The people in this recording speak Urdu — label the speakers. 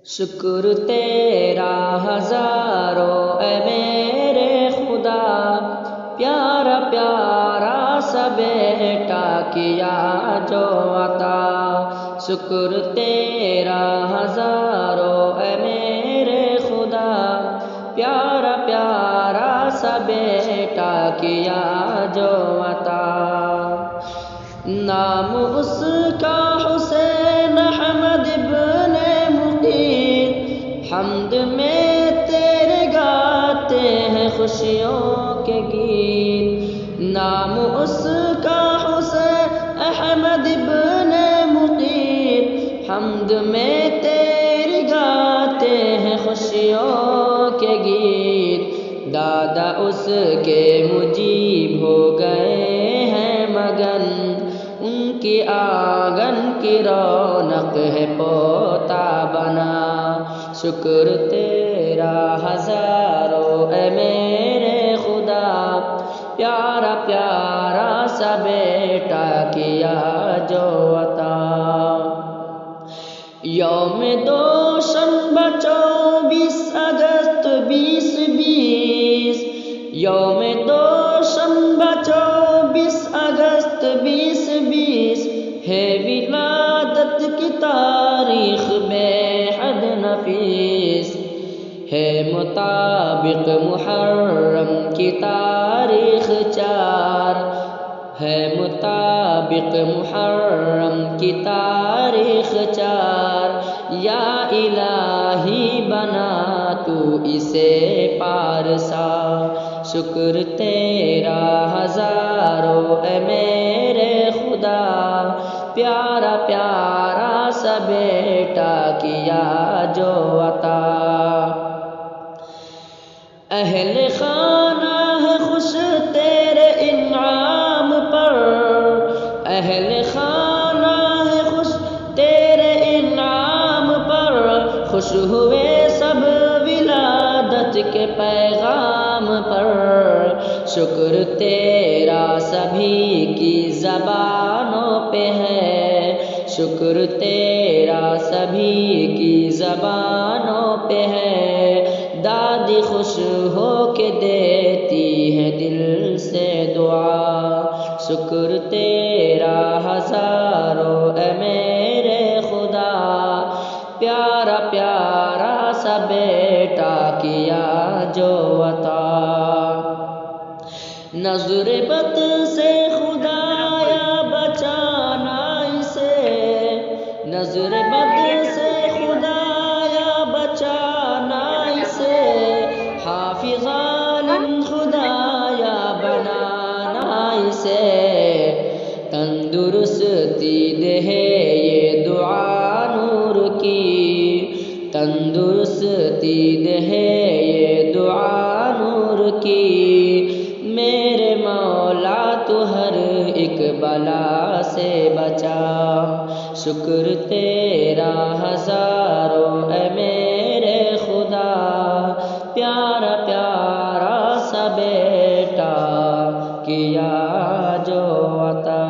Speaker 1: شکر تیرا ہزاروں اے میرے خدا، پیارا پیارا سا بیٹا کیا جو عطا۔ شکر تیرا ہزاروں اے میرے خدا، پیارا پیارا سا بیٹا کیا جو عطا۔ نام اس کا حسین احمد ابن مقیم، حمد میں تیرے گاتے ہیں خوشیوں کے گیت۔ نام اس کا حسین احمد ابن مقیم، حمد میں تیرے گاتے ہیں خوشیوں کے گیت۔ دادا اس کے مجیب ہو گئے ہیں مگن، ان کی آنگن کی رونق ہے پوتا بنا۔ شکر تیرا ہزاروں اے میرے خدا، پیارا پیارا سا بیٹا کیا جو عطا۔ یوم دوشنبہ 24 اگست 2020، یوم دوشنبہ 24 اگست 2020 ہے ولادت کی تاریخ بے حد نفیس، ہے مطابق محرم کی تاریخ 4، ہے مطابق محرم کی تاریخ 4۔ یا الہی بنا تو اسے پارسا۔ شکر تیرا ہزاروں اے میرے خدا، پیارا پیارا سا بیٹا کیا جو عطا۔ اہل خانہ ہے خوش تیرے انعام پر، اہل خانہ ہے خوش تیرے انعام پر، خوش ہوئے سب ولادت کے پیغام پر۔ شکر تیرا سبھی کی زبانوں پہ ہے، شکر تیرا سبھی کی زبانوں پہ ہے۔ دادی خوش ہو کے دیتی ہے دل سے دعا۔ شکر تیرا ہزاروں اے میرے خدا، پیارا پیارا سا بیٹا کیا جو عطا۔ نظر بد سے خدایا بچانا اسے، نظر بد سے خدایا بچانا اسے، حافظ عالم خدایا بنانا اسے۔ تندرستی دے یہ دعا نور کی، تندرستی دے یہ دعا نور کی۔ میرے مولا تو ہر ایک بلا سے بچا۔ شکر تیرا ہزاروں اے میرے خدا، پیارا پیارا سا بیٹا کیا جو عطا۔